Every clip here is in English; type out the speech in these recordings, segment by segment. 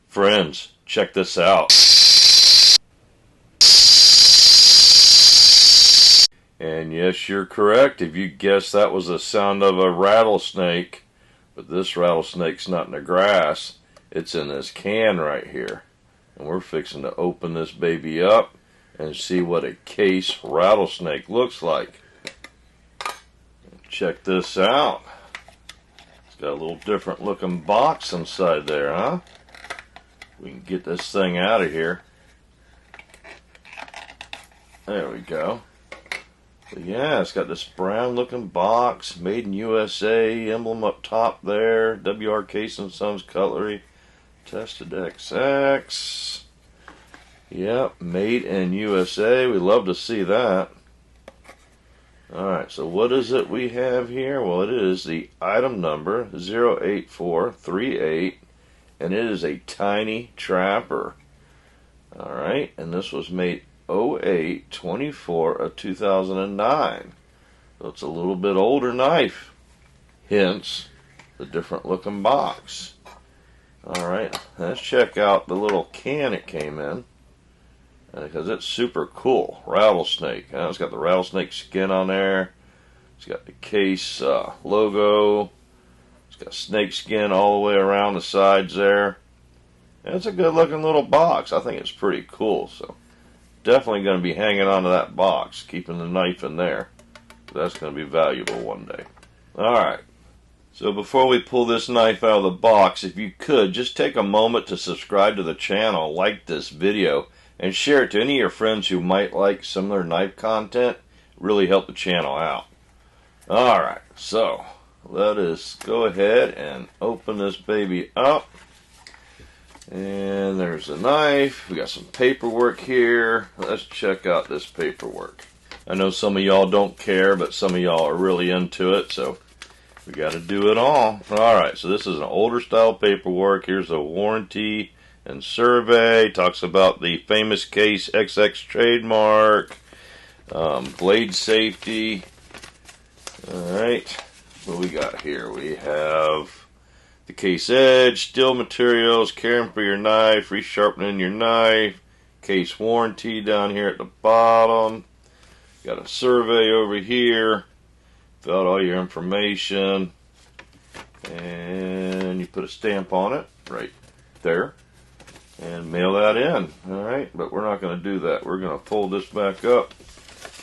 Friends, check this out. And yes, you're correct if you guessed that was the sound of a rattlesnake. But this rattlesnake's not in the grass. It's in this can right here. And we're fixing to open this baby up and see what a Case rattlesnake looks like. Check this out. It's got a little different looking box inside there, huh? We can get this thing out of here. There we go. But yeah, it's got this brown looking box, made in USA, emblem up top there, WR Case & Sons Cutlery, tested XX. Yep, made in USA. We love to see that. Alright, so what is it we have here? Well, it is the item number 08438, and it is a tiny trapper. Alright, and this was made 08/24 of 2009. So it's a little bit older knife. Hence the different looking box. Alright, let's check out the little can it came in. Because it's super cool. Rattlesnake. It's got the rattlesnake skin on there. It's got the Case logo. It's got snake skin all the way around the sides there. And it's a good looking little box. I think it's pretty cool. So definitely going to be hanging on to that box, keeping the knife in there. That's going to be valuable one day. Alright, so before we pull this knife out of the box, if you could, just take a moment to subscribe to the channel, like this video, and share it to any of your friends who might like similar knife content. Really help the channel out. Alright, so let us go ahead and open this baby up. And there's the knife. We got some paperwork here. Let's check out this paperwork. I know some of y'all don't care, but some of y'all are really into it, so we got to do it all. Alright, so this is an older style paperwork. Here's a warranty and survey. Talks about the famous Case XX trademark, blade safety. Alright, what we got here? We have the case edge, steel materials, caring for your knife, resharpening your knife, case warranty down here at the bottom. Got a survey over here. Fill out all your information, and you put a stamp on it right there and mail that in. Alright, but we're not going to do that. We're going to fold this back up,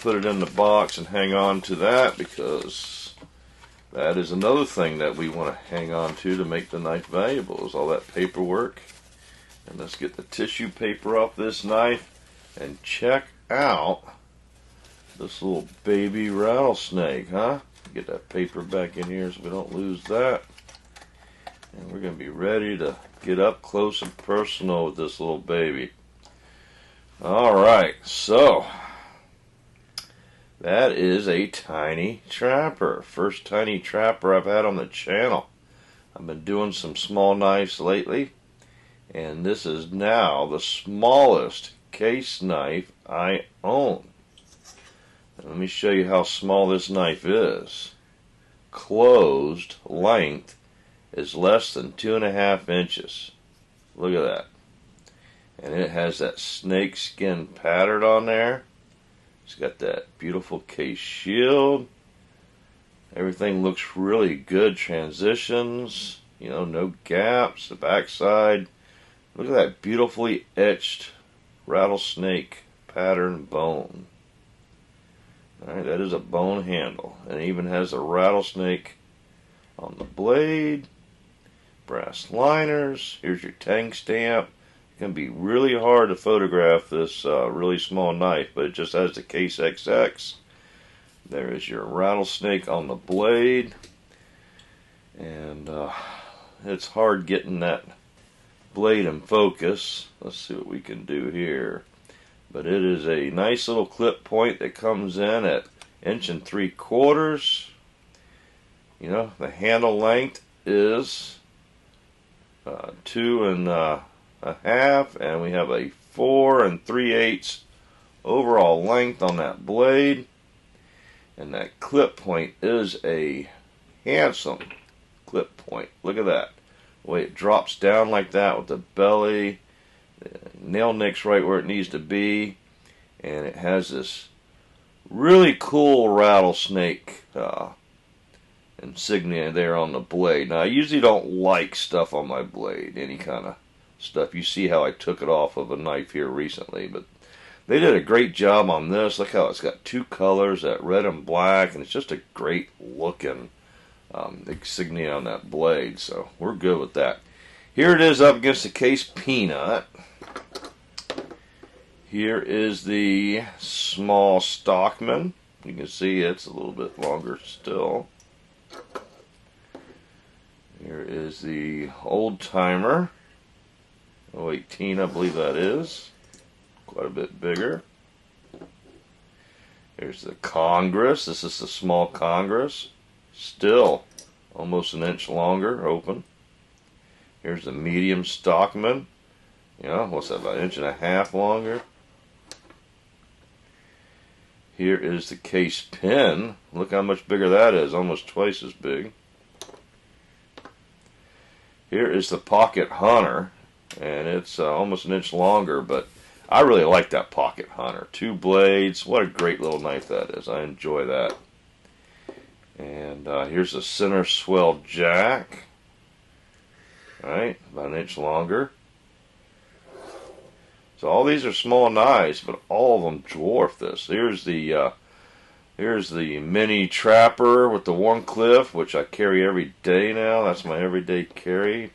put it in the box, and hang on to that, because that is another thing that we want to hang on to make the knife valuable, is all that paperwork. And let's get the tissue paper off this knife and check out this little baby rattlesnake, huh? Get that paper back in here so we don't lose that. And we're going to be ready to get up close and personal with this little baby. Alright, so that is a tiny trapper. First tiny trapper I've had on the channel. I've been doing some small knives lately, and this is now the smallest case knife I own. Let me show you how small this knife is. Closed length is less than 2.5 inches. Look at that. And it has that snake skin pattern on there. It's got that beautiful case shield. Everything looks really good. Transitions, you know, no gaps. The backside. Look at that beautifully etched rattlesnake pattern bone. Alright, that is a bone handle. And it even has a rattlesnake on the blade. Brass liners. Here's your tang stamp. It can be really hard to photograph this really small knife, but it just has the Case XX. There is your rattlesnake on the blade. And it's hard getting that blade in focus. Let's see what we can do here. But it is a nice little clip point that comes in at 1 3/4. You know, the handle length is 2 1/2, and we have a 4 3/8 overall length on that blade. And that clip point is a handsome clip point. Look at that. The way it drops down like that with the belly, the nail nick's right where it needs to be, and it has this really cool rattlesnake insignia there on the blade. Now I usually don't like stuff on my blade, any kind of stuff. You see how I took it off of a knife here recently, but they did a great job on this. Look how it's got two colors, that red and black, and it's just a great looking insignia on that blade, so we're good with that. Here it is up against the Case Peanut. Here is the small Stockman. You can see it's a little bit longer still. Here is the Old Timer. 018, I believe that is. Quite a bit bigger. Here's the Congress. This is the small Congress. Still almost an inch longer, open. Here's the medium Stockman. You know, what's that, about an inch and a half longer? Here is the Case Pen. Look how much bigger that is, almost twice as big. Here is the Pocket Hunter, and it's almost an inch longer, but I really like that Pocket Hunter. Two blades. What a great little knife that is. I enjoy that. And here's the Center Swell Jack. Alright, about an inch longer. So all these are small knives, but all of them dwarf this. Here's the mini Trapper with the JohnKlahr, which I carry every day now. That's my everyday carry.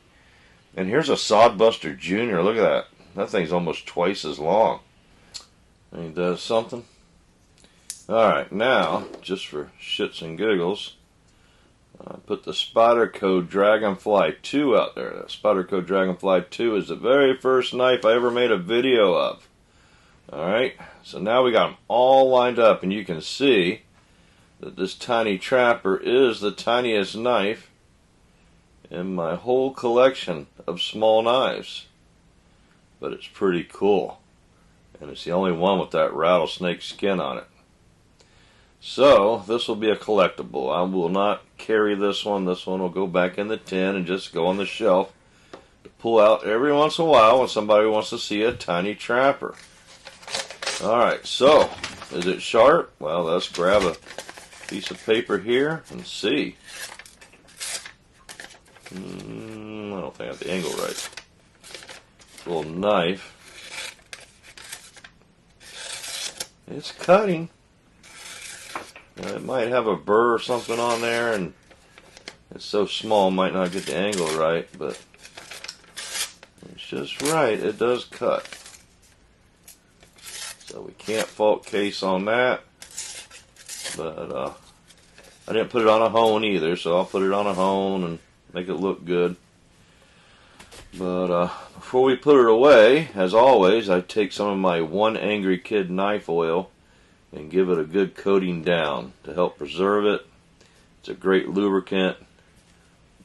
And here's a Sodbuster Jr. Look at that. That thing's almost twice as long. Ain't that something? Alright, now, just for shits and giggles, I put the Spyderco Dragonfly 2 out there. The Spyderco Dragonfly 2 is the very first knife I ever made a video of. Alright, so now we got them all lined up, and you can see that this tiny Trapper is the tiniest knife in my whole collection of small knives. But it's pretty cool. And it's the only one with that rattlesnake skin on it. So, this will be a collectible. I will not carry this one. This one will go back in the tin and just go on the shelf to pull out every once in a while when somebody wants to see a tiny Trapper. Alright, so, is it sharp? Well, let's grab a piece of paper here and see. I don't think I got the angle right. Little knife. It's cutting. It might have a burr or something on there, and it's so small, might not get the angle right, but it's just right. It does cut. So we can't fault Case on that. But I didn't put it on a hone either, so I'll put it on a hone and make it look good. But before we put it away, as always, I take some of my One Angry Kid knife oil and give it a good coating down to help preserve it. It's a great lubricant,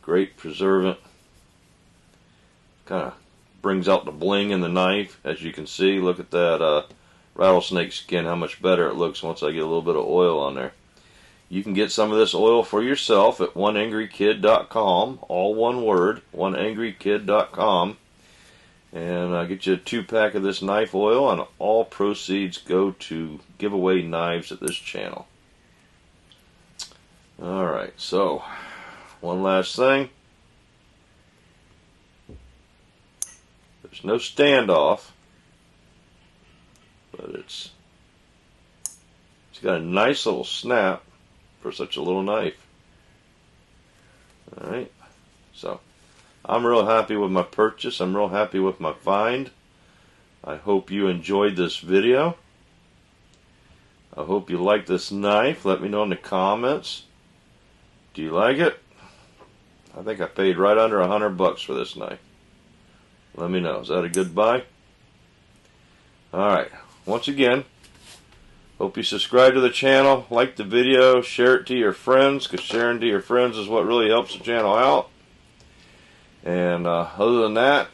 great preservant. Kind of brings out the bling in the knife, as you can see. Look at that rattlesnake skin, how much better it looks once I get a little bit of oil on there. You can get some of this oil for yourself at oneangrykid.com, all one word, oneangrykid.com. And get you a 2-pack of this knife oil, and all proceeds go to give away knives at this channel. Alright, so, one last thing. There's no standoff, but it's got a nice little snap for such a little knife. Alright, so I'm real happy with my purchase. I'm real happy with my find. I hope you enjoyed this video. I hope you like this knife. Let me know in the comments. Do you like it? I think I paid right under $100 for this knife. Let me know. Is that a good buy? Alright, once again, hope you subscribe to the channel, like the video, share it to your friends, because sharing to your friends is what really helps the channel out. And other than that,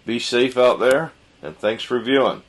be safe out there, and thanks for viewing.